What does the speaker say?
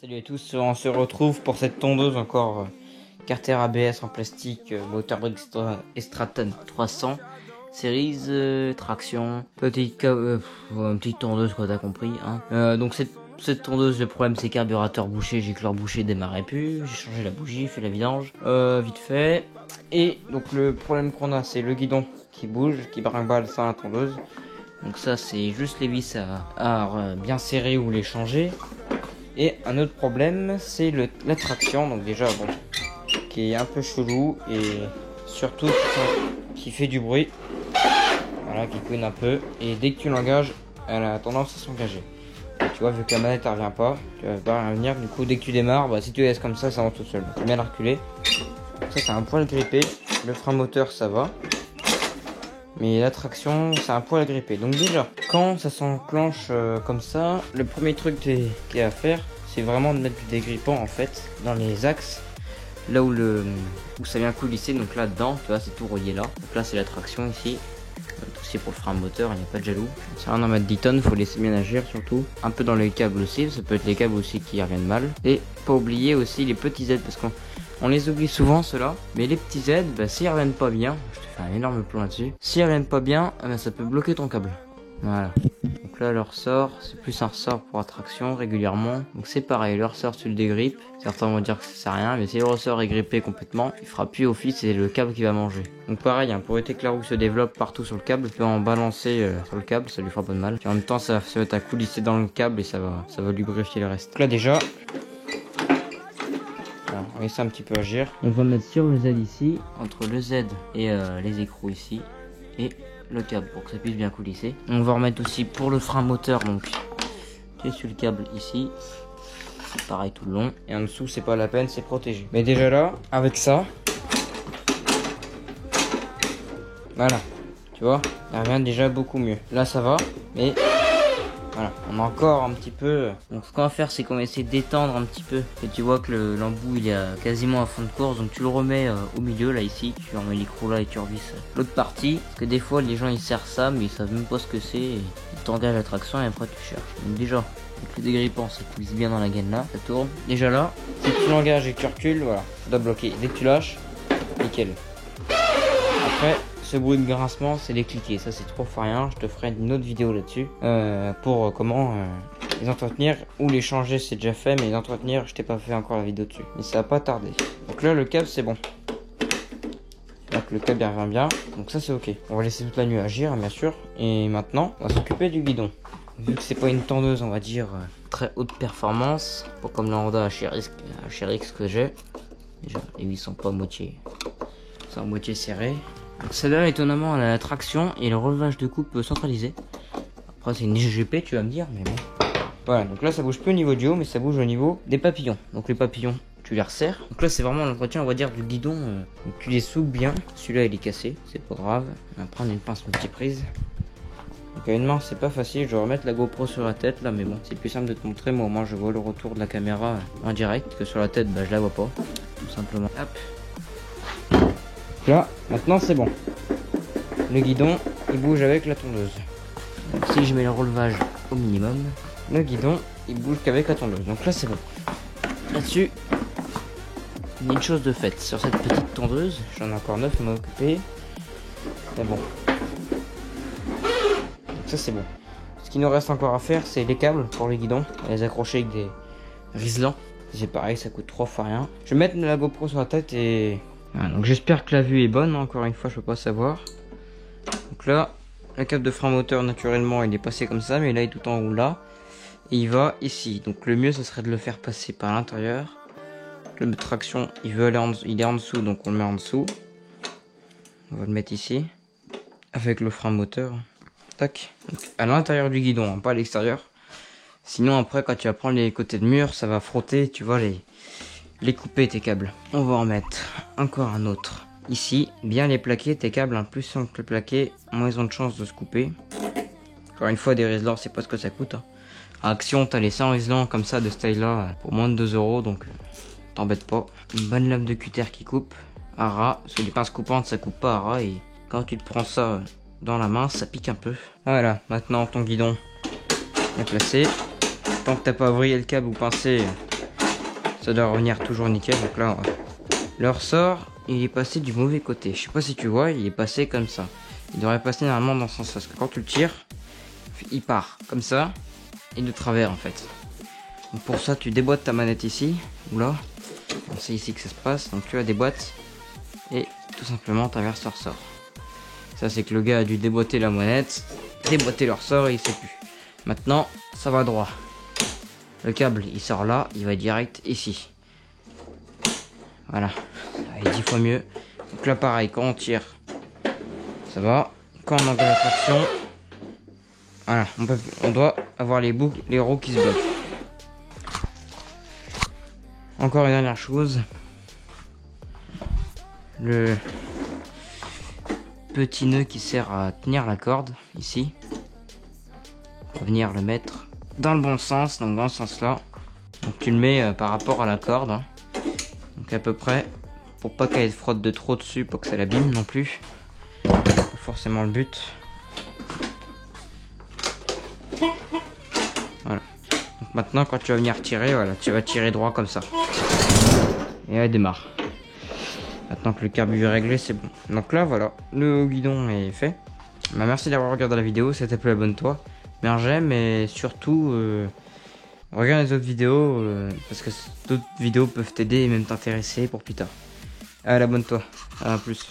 Salut à tous, on se retrouve pour cette tondeuse encore carter ABS en plastique, moteur Straton 300, series, traction, petite tondeuse quoi, t'as compris hein. Donc cette tondeuse, le problème c'est carburateur bouché, gicleur bouché, démarrait plus, j'ai changé la bougie, fait la vidange, vite fait. Et donc le problème qu'on a c'est le guidon qui bouge, qui brinque-balle sans la tondeuse. Donc ça c'est juste les vis à bien serrer ou les changer. Et un autre problème, c'est la traction, donc déjà bon, qui est un peu chelou et surtout qui fait du bruit, voilà, qui couine un peu. Et dès que tu l'engages, elle a tendance à s'engager. Tu vois, vu que la manette elle revient pas, tu vas pas revenir. Du coup, dès que tu démarres, bah, si tu laisses comme ça va tout seul. Donc, bien la reculer. Ça, c'est un poil grippé. Le frein moteur, ça va. Mais la traction, c'est un poil grippé. Donc déjà, quand ça s'enclenche comme ça, le premier truc qu'il y a à faire, c'est vraiment de mettre du dégrippant en fait dans les axes, là où ça vient coulisser. Donc là dedans, tu vois, c'est tout relié là. Donc là c'est la traction ici. Tout c'est pour le frein moteur, il n'y a pas de jaloux. C'est rien d'en mettre 10 tonnes, faut laisser bien agir surtout. Un peu dans les câbles aussi, ça peut être les câbles aussi qui reviennent mal. Et pas oublier aussi les petits aides parce qu'on les oublie souvent ceux-là. Mais les petits aides, bah, s'ils reviennent pas bien, je te fais un énorme plan là-dessus. S'ils reviennent pas bien, bah, ça peut bloquer ton câble. Voilà. Donc là le ressort, c'est plus un ressort pour attraction régulièrement. Donc c'est pareil, le ressort tu le dégrippes. Certains vont dire que ça sert à rien, mais si le ressort est grippé complètement, il fera plus office, c'est le câble qui va manger. Donc pareil, pour éviter que la roue se développe partout sur le câble, tu peux en balancer sur le câble, ça lui fera pas de mal. Et en même temps ça va se mettre à coulisser dans le câble et ça va lubrifier le reste. Donc là déjà, alors, on va laisser un petit peu agir. On va mettre sur le Z ici, entre le Z et les écrous ici, et le câble pour que ça puisse bien coulisser. On va remettre aussi pour le frein moteur, donc tu es sur le câble ici, pareil tout le long, et en dessous c'est pas la peine, c'est protégé. Mais déjà là, avec ça, voilà, tu vois, ça revient déjà beaucoup mieux. Là ça va, mais voilà, on a encore un petit peu. Donc ce qu'on va faire, c'est qu'on va essayer d'étendre un petit peu. Et tu vois que l'embout il est quasiment à fond de course, donc tu le remets au milieu là ici. Tu remets l'écrou là et tu revisses l'autre partie. Parce que des fois les gens ils serrent ça, mais ils savent même pas ce que c'est. Ils t'engagent la traction et après tu cherches. Donc déjà, avec le dégrippant, ça glisse bien dans la gaine là, ça tourne. Déjà là, si tu l'engages et que tu recules, voilà, ça doit bloquer. Dès que tu lâches, nickel. Après, ce bruit de grincement, c'est les cliquets. Ça, c'est trop rien. Je te ferai une autre vidéo là-dessus pour comment les entretenir ou les changer. C'est déjà fait, mais les entretenir, je t'ai pas fait encore la vidéo dessus. Mais ça va pas tarder. Donc là, le câble, c'est bon. Donc le câble il revient bien. Donc ça, c'est ok. On va laisser toute la nuit agir, bien sûr. Et maintenant, on va s'occuper du guidon. Vu que c'est pas une tondeuse, on va dire très haute performance, pas comme la Honda HRX que j'ai. Déjà, les vis sont pas à moitié. C'est à moitié serré. Celle-là, étonnamment, elle a la traction et le relevage de coupe centralisé. Après, c'est une GP, tu vas me dire, mais bon. Voilà, donc là, ça bouge plus au niveau du haut, mais ça bouge au niveau des papillons. Donc les papillons, tu les resserres. Donc là, c'est vraiment l'entretien, on va dire, du guidon. Donc tu les soupes bien. Celui-là, il est cassé, c'est pas grave. On va prendre une pince multiprise. Donc à une main, c'est pas facile. Je vais remettre la GoPro sur la tête, là, mais bon, c'est plus simple de te montrer. Moi, au moins, je vois le retour de la caméra en direct, que sur la tête, bah, je la vois pas. Tout simplement. Hop. Là, maintenant c'est bon. Le guidon, il bouge avec la tondeuse. Donc, si je mets le relevage au minimum, le guidon, il bouge qu'avec la tondeuse. Donc là, c'est bon. Là-dessus, il y a une chose de faite. Sur cette petite tondeuse, j'en ai encore 9 à m'occuper. C'est bon. Donc ça, c'est bon. Ce qu'il nous reste encore à faire, c'est les câbles pour le guidon. Les accrocher avec des riselants. C'est pareil, ça coûte 3 fois rien. Je vais mettre la GoPro sur la tête et... Voilà, donc j'espère que la vue est bonne, encore une fois je peux pas savoir. Donc là, le câble de frein moteur naturellement il est passé comme ça, mais là il est tout en haut là. Et il va ici, donc le mieux ce serait de le faire passer par l'intérieur. Le traction il veut aller il est en dessous, donc on le met en dessous. On va le mettre ici, avec le frein moteur. Tac, donc, à l'intérieur du guidon, hein, pas à l'extérieur. Sinon après quand tu vas prendre les côtés de mur, ça va frotter, tu vois les couper tes câbles. On va en mettre encore un autre ici, bien les plaquer tes câbles, hein. Plus simple le plaquer, moins ils ont de chances de se couper. Encore une fois, des riselants, c'est pas ce que ça coûte hein. À Action, t'as les 100 riselants comme ça de ce taille là pour moins de 2 €, donc t'embête pas. Une bonne lame de cutter qui coupe à ras, parce que les pinces coupantes ça coupe pas à ras, et quand tu te prends ça dans la main, ça pique un peu. Voilà, maintenant ton guidon est placé. Tant que t'as pas vrillé le câble ou pincé, Ça doit revenir toujours nickel. Donc là, le ressort, il est passé du mauvais côté. Je sais pas si tu vois, il est passé comme ça. Il devrait passer normalement dans ce sens, parce que quand tu le tires, il part comme ça et de travers en fait. Donc pour ça, tu déboîtes ta manette ici ou là. C'est ici que ça se passe. Donc tu la déboîtes et tout simplement t'inverses le ressort. Ça, c'est que le gars a dû déboîter la manette, déboîter le ressort et il sait plus. Maintenant, ça va droit. Le câble, il sort là, il va direct ici. Voilà, ça va être 10 fois mieux. Donc là, pareil, quand on tire, ça va. Quand on engage la traction, voilà, on doit avoir les boucles, les roues qui se bloquent. Encore une dernière chose. Le petit nœud qui sert à tenir la corde, ici. Pour venir le mettre dans le bon sens, donc dans ce sens-là. Donc tu le mets par rapport à la corde. Hein. Donc à peu près, pour pas qu'elle frotte de trop dessus, pour que ça l'abîme non plus. C'est forcément le but. Voilà. Donc maintenant, quand tu vas venir tirer, voilà, tu vas tirer droit comme ça. Et elle démarre. Maintenant que le carbu est réglé, c'est bon. Donc là, voilà, le guidon est fait. Bah, merci d'avoir regardé la vidéo, c'était plus abonne-toi. Mets un j'aime et surtout, regarde les autres vidéos, parce que d'autres vidéos peuvent t'aider et même t'intéresser pour plus tard. Allez, abonne-toi. À plus.